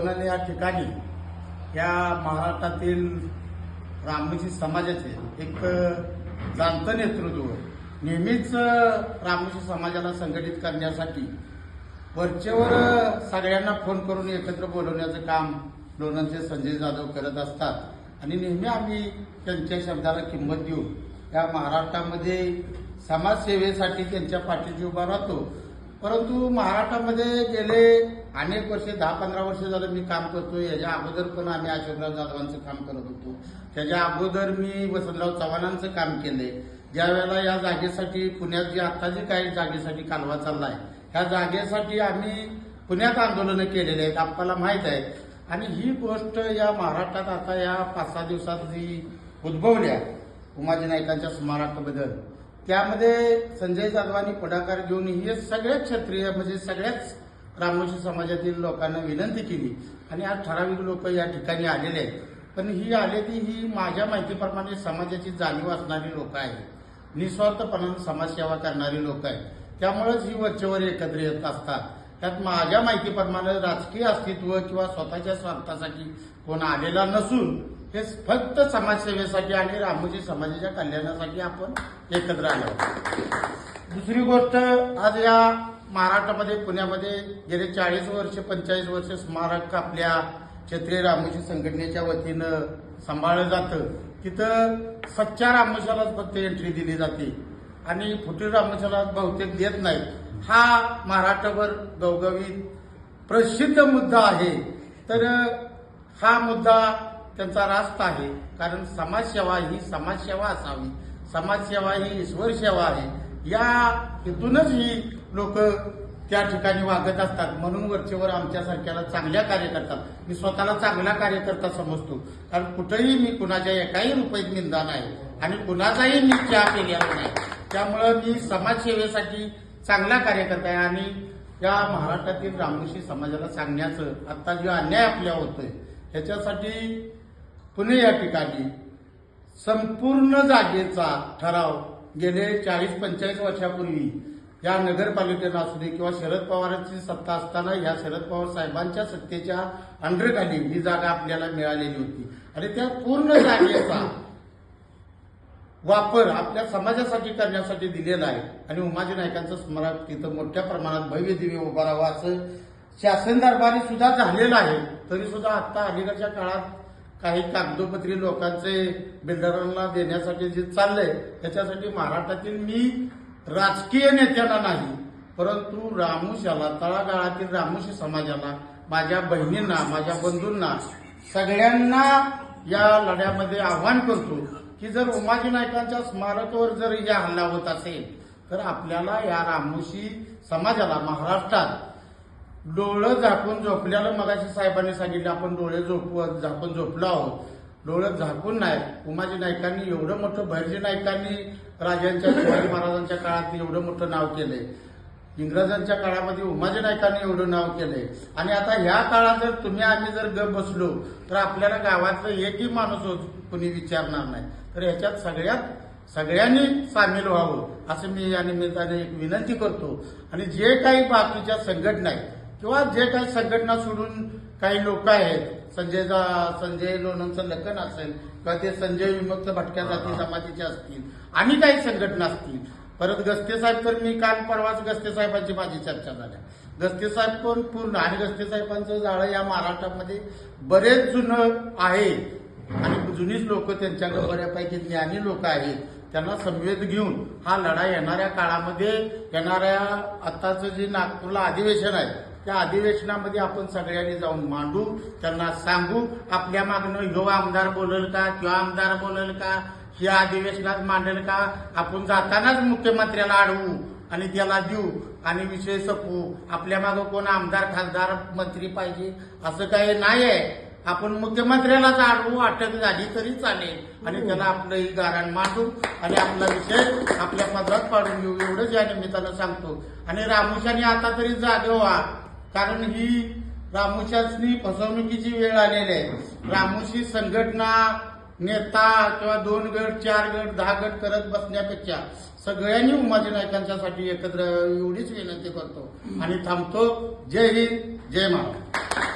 म्हणून या ठिकाणी या महाराष्ट्रातील रामोशी समाजाचे एक जाणतं नेतृत्व नेहमीच रामोशी समाजाला संघटित करण्यासाठी वरचेवर सगळ्यांना फोन करून एकत्र बोलवण्याचं काम लोणंदचे संजय जाधव करत असतात आणि नेहमी आम्ही त्यांच्या शब्दाला किंमत देऊ या महाराष्ट्रामध्ये समाजसेवेसाठी त्यांच्या पाठीशी उभा राहतो. परंतु महाराष्ट्रामध्ये गेले अनेक वर्षे 10-15 वर्ष झालं मी काम करतो. याच्या अगोदर पण आम्ही अशोकराव जाधवांचं काम करत होतो. त्याच्या अगोदर मी वसंतराव चव्हाणांचं काम केले. ज्या वेळेला या जागेसाठी पुण्यात जी आता जी काही जागेसाठी कालवा चाललाय ह्या जागेसाठी आम्ही पुण्यात आंदोलनं केलेली आहेत, आपल्याला माहीत आहे. आणि ही गोष्ट या महाराष्ट्रात आता या 5-6 दिवसात जी उद्भवल्या उमाजी नाईकांच्या स्मारकाबद्दल त्यामध्ये संजय जाधवांनी पुढाकार घेऊन ही सगळ्याच क्षत्रिय म्हणजे सगळ्याच रामोशी समाजातील लोकांना विनंती केली आणि आज ठराविक लोक या ठिकाणी आलेले आहेत. पण ही आले ती ही माझ्या माहितीप्रमाणे समाजाची जाणीव असणारी लोक आहेत, निस्वार्थपणाने समाजसेवा करणारी लोक आहेत. त्यामुळेच ही वरचेवर एकत्र येत असतात. त्यात माझ्या माहितीप्रमाणे राजकीय अस्तित्व किंवा स्वतःच्या स्वार्थासाठी कोण आलेला नसून हे फक्त समाजसेवेसाठी आणि रामोशी समाजाच्या कल्याणासाठी आपण एकत्र आलो. दुसरी गोष्ट, आज या महाराष्ट्रामध्ये पुण्यामध्ये गेले 40 वर्ष 45 वर्ष स्मारक आपल्या क्षत्रिय रामोशी संघटनेच्या वतीनं सांभाळलं जातं. तिथं सच्च्या रामोशालाच फक्त एंट्री दिली जाते आणि फुटीर रामोशाला बहुतेक देत नाही. हा महाराष्ट्रभर गवगवीत प्रसिद्ध मुद्दा आहे. तर हा मुद्दा त्यांचा रास्त आहे, कारण समाजसेवा ही समाजसेवा असावी, समाजसेवा ही ईश्वर सेवा आहे. या हेतूनच ही लोक त्या ठिकाणी वागत असतात. म्हणून वरचेवर आमच्यासारख्याला चांगल्या कार्यकर्ता, मी स्वतःला चांगला कार्यकर्ता समजतो, कारण कुठेही मी कुणाच्या एकाही रुपयात निंदा नाही आणि कुणाचाही मी चहा केलेला नाही. त्यामुळं मी समाजसेवेसाठी चांगला कार्यकर्ता आहे आणि या महाराष्ट्रातील रामोशी समाजाला सांगण्याचं आता जो अन्याय आपल्या होतोय ह्याच्यासाठी पुणे या ठिकाणी संपूर्ण जागेचा ठराव गेले 40-45 वर्षापूर्वी या नगरपालिकेनं असू दे किंवा शरद पवारांची सत्ता असताना या शरद पवार साहेबांच्या सत्तेच्या अंडरखाली ही जागा आपल्याला मिळालेली होती आणि त्या पूर्ण जागेचा वापर आपल्या समाजासाठी करण्यासाठी दिलेला आहे. आणि उमाजी नाईकांचं स्मारक तिथं मोठ्या प्रमाणात भव्य दिव्य उभा राहावं असं शासन दरबारी सुद्धा झालेलं आहे. तरी सुद्धा आता अलीकडच्या काळात काही कागदोपत्री लोकांचे बिल्डरांना देण्यासाठी जे चाललंय त्याच्यासाठी महाराष्ट्रातील मी राजकीय नेत्यांना नाही परंतु रामोशाला तळागाळातील रामोशी समाजाला, माझ्या बहिणींना, माझ्या बंधूंना, सगळ्यांना या लढ्यामध्ये आव्हान करतो की जर उमाजी नाईकांच्या स्मारकावर जर या हल्ला होत असेल तर आपल्याला या रामोशी समाजाला महाराष्ट्रात डोळं झाकून झोपल्याला मगाशी साहेबांनी सांगितलं आपण डोळे झाकून झोपलो आहोत. डोळं झाकून नाही. उमाजी नाईकांनी एवढं मोठं, भैरजी नाईकांनी राजांच्या शिवाजी महाराजांच्या काळात एवढं मोठं नाव केलंय. इंग्रजांच्या काळामध्ये उमाजी नाईकांनी एवढं नाव केलंय आणि आता ह्या काळात जर तुम्ही आम्ही जर गप बसलो तर आपल्याला गावातलं एकही माणूस कुणी विचारणार नाही. तर ह्याच्यात सगळ्यांनी सामील व्हावं असं मी या निमित्ताने एक विनंती करतो. आणि जे काही बाकीच्या संघटना आहेत किंवा जे काही संघटना सोडून काही लोक आहेत, संजय लोणंदचं लखन असेल किंवा ते संजय विमुक्त भटक्या जाती जमातीचे असतील आणि काही संघटना असतील. परत गस्ते साहेब, तर मी काल परवाच गस्ते साहेबांची माझी चर्चा झाल्या. गस्ते साहेब पण पूर्ण आणि गस्ते साहेबांचं जाळं या महाराष्ट्रामध्ये बरेच जुनं आहे आणि जुनीच लोक त्यांच्याकडे बऱ्यापैकी ज्ञानी लोक आहेत. त्यांना समवेत घेऊन हा लढा येणाऱ्या काळामध्ये येणाऱ्या आताचं जे नागपूरला अधिवेशन आहे त्या अधिवेशनामध्ये आपण सगळ्यांनी जाऊन मांडू, त्यांना सांगू आपल्या मागणं ह्यो आमदार बोलेल का किंवा आमदार बोलेल का, या अधिवेशनात मांडेल का, आपण जातानाच मुख्यमंत्र्याला अडवू आणि त्याला देऊ आणि विषय संपवू. आपल्या मागं कोण आमदार खासदार मंत्री पाहिजे असं काही नाही आहे. आपण मुख्यमंत्र्यालाच अडवू, अटक झाली तरी चालेल आणि त्याला आपलं ही गारण मांडू आणि आपला विषय आपल्या पदरात पाडून घेऊ एवढंच या निमित्तानं सांगतो. आणि रामोशाने आता तरी जागे व्हा, कारण ही रामोशासनी फसवणुकीची वेळ आलेली आहे. रामोशी संघटना नेता किंवा 2 गट 4 गट 10 गट करत बसण्यापेक्षा सगळ्यांनी उमाजी नाईकांच्यासाठी एकत्र एवढीच विनंती करतो आणि थांबतो. जय हिंद, जय महाराष्ट्र.